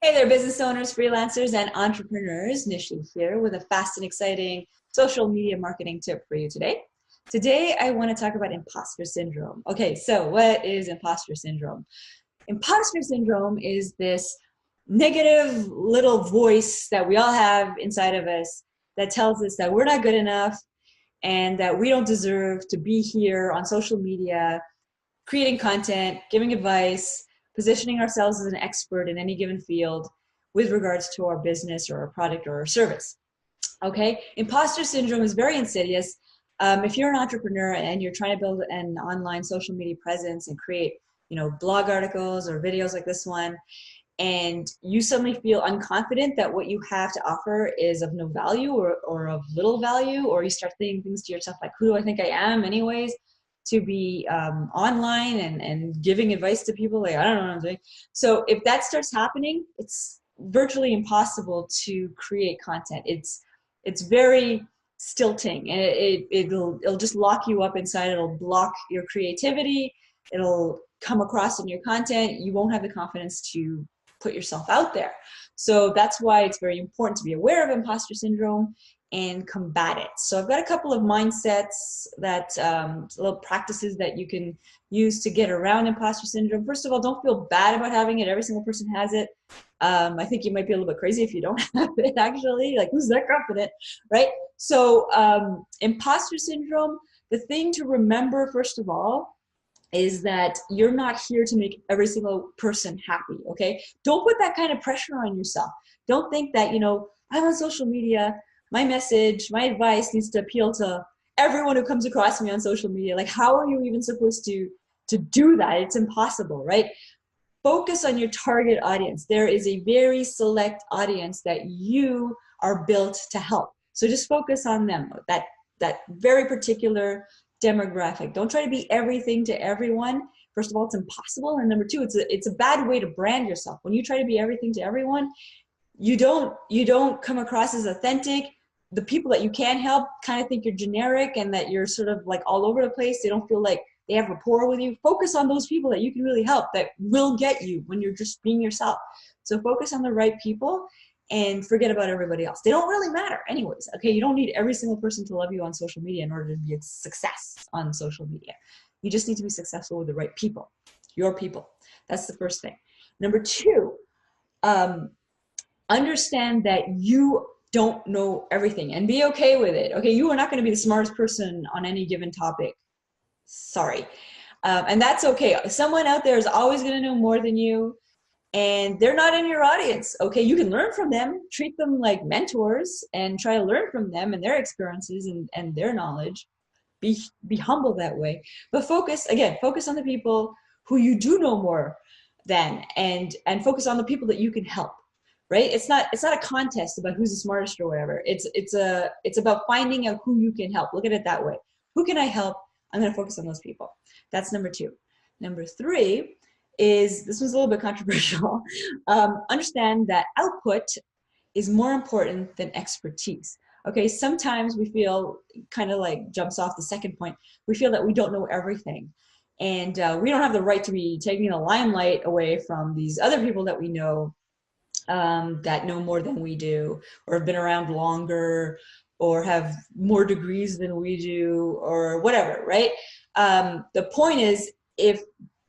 Hey there, business owners, freelancers, and entrepreneurs. Nishi here with a fast and exciting social media marketing tip for you today. Today, I want to talk about imposter syndrome. Okay, so what is imposter syndrome? Imposter syndrome is this negative little voice that we all have inside of us that tells us that we're not good enough and that we don't deserve to be here on social media creating content, giving advice, positioning ourselves as an expert in any given field with regards to our business or our product or our service. Okay, imposter syndrome is very insidious. If you're an entrepreneur and you're trying to build an online social media presence and create, blog articles or videos like this one, and you suddenly feel unconfident that what you have to offer is of no value or of little value, or you start saying things to yourself like, who do I think I am anyways? To be online and giving advice to people, like, I don't know what I'm doing. So if that starts happening, it's virtually impossible to create content. It's very stilting, and it'll just lock you up inside. It'll block your creativity. It'll come across in your content. You won't have the confidence to put yourself out there. So that's why it's very important to be aware of imposter syndrome and combat it. So I've got a couple of mindsets that little practices that you can use to get around imposter syndrome. First of all, don't feel bad about having it. Every single person has it. I think you might be a little bit crazy if you don't have it, actually. Like, who's that confident, right? So imposter syndrome, the thing to remember, first of all, is that you're not here to make every single person happy, okay? Don't put that kind of pressure on yourself. Don't think that, I'm on social media, my message, my advice needs to appeal to everyone who comes across me on social media. Like, how are you even supposed to do that? It's impossible, right? Focus on your target audience. There is a very select audience that you are built to help. So just focus on them, that very particular demographic. Don't try to be everything to everyone. First of all, it's impossible. And number two, it's a bad way to brand yourself. When you try to be everything to everyone, you don't come across as authentic. The people that you can help kind of think you're generic and that you're sort of like all over the place. They don't feel like they have rapport with you. Focus on those people that you can really help, that will get you when you're just being yourself. So focus on the right people and forget about everybody else. They don't really matter anyways, okay? You don't need every single person to love you on social media in order to be a success on social media. You just need to be successful with the right people, your people. That's the first thing. Number two, understand that you don't know everything and be okay with it. Okay, you are not going to be the smartest person on any given topic. Sorry. And that's okay. Someone out there is always going to know more than you, and they're not in your audience. Okay, you can learn from them, treat them like mentors, and try to learn from them and their experiences and their knowledge. Be humble that way. But focus on the people who you do know more than, and focus on the people that you can help. Right? It's not a contest about who's the smartest or whatever. It's about finding out who you can help. Look at it that way. Who can I help? I'm going to focus on those people. That's number two. Number three is, this one's a little bit controversial. Understand that output is more important than expertise. Okay, sometimes we feel, kind of like jumps off the second point, we feel that we don't know everything. And we don't have the right to be taking the limelight away from these other people that we know, that know more than we do, or have been around longer, or have more degrees than we do, or whatever, right? The point is, if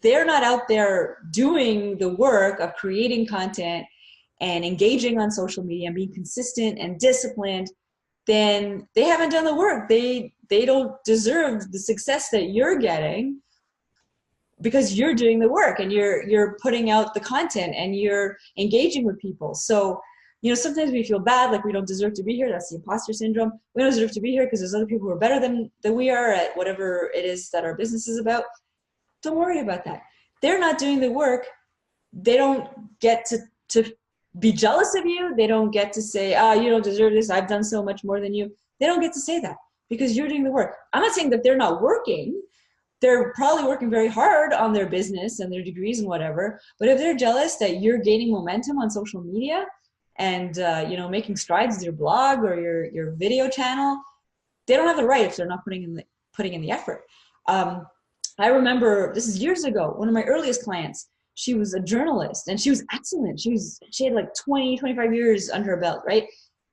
they're not out there doing the work of creating content and engaging on social media and being consistent and disciplined, then they haven't done the work. They don't deserve the success that you're getting, because you're doing the work and you're putting out the content and you're engaging with people. So, sometimes we feel bad, like we don't deserve to be here. That's the imposter syndrome. We don't deserve to be here because there's other people who are better than we are at whatever it is that our business is about. Don't worry about that. They're not doing the work. They don't get to be jealous of you. They don't get to say, you don't deserve this. I've done so much more than you. They don't get to say that because you're doing the work. I'm not saying that they're not working. They're probably working very hard on their business and their degrees and whatever. But if they're jealous that you're gaining momentum on social media and making strides with your blog or your video channel, they don't have the right if they're not putting in the effort. I remember, this is years ago, one of my earliest clients, she was a journalist and she was excellent. She had like 20, 25 years under her belt, right?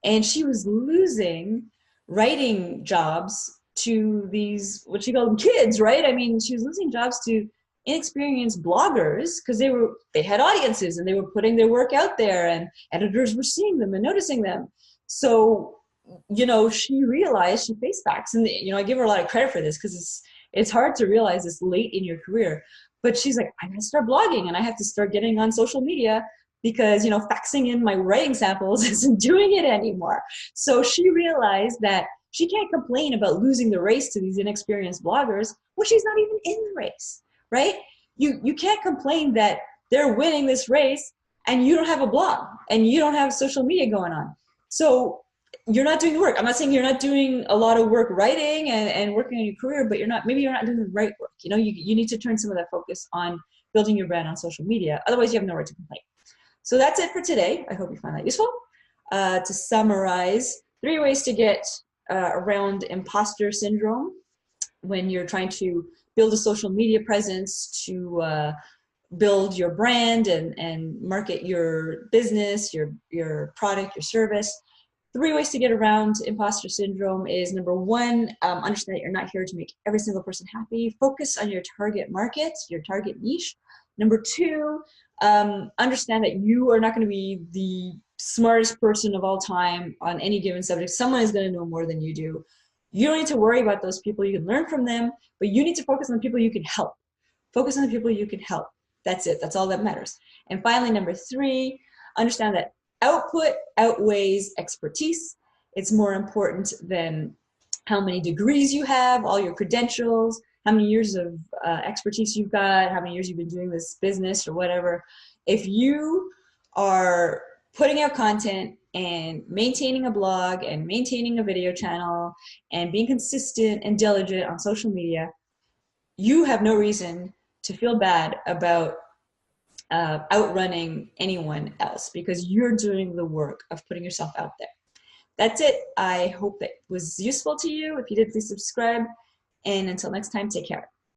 And she was losing writing jobs to these, what she called them, kids, right? I mean, she was losing jobs to inexperienced bloggers because they had audiences and they were putting their work out there and editors were seeing them and noticing them. So, you know, she realized, she faced facts, and you know, I give her a lot of credit for this because it's hard to realize this late in your career. But she's like, I gotta start blogging and I have to start getting on social media because, you know, faxing in my writing samples isn't doing it anymore. So she realized that she can't complain about losing the race to these inexperienced bloggers when she's not even in the race, right? You can't complain that they're winning this race and you don't have a blog and you don't have social media going on. So you're not doing the work. I'm not saying you're not doing a lot of work writing and working on your career, but maybe you're not doing the right work. You know, you need to turn some of that focus on building your brand on social media. Otherwise, you have no right to complain. So that's it for today. I hope you find that useful. To summarize, 3 ways to get around imposter syndrome when you're trying to build a social media presence, to build your brand and market your business, your product, your service. 3 ways to get around imposter syndrome is, number 1, understand that you're not here to make every single person happy. Focus on your target market, your target niche. Number 2, understand that you are not going to be the smartest person of all time on any given subject. Someone is going to know more than you do. You don't need to worry about those people. You can learn from them, but you need to focus on the people you can help. Focus on the people you can help. That's it. That's all that matters. And finally, number 3, understand that output outweighs expertise. It's more important than how many degrees you have, all your credentials, how many years of expertise you've got, how many years you've been doing this business or whatever. If you are putting out content and maintaining a blog and maintaining a video channel and being consistent and diligent on social media, you have no reason to feel bad about outrunning anyone else because you're doing the work of putting yourself out there. That's it. I hope that was useful to you. If you did, please subscribe. And until next time, take care.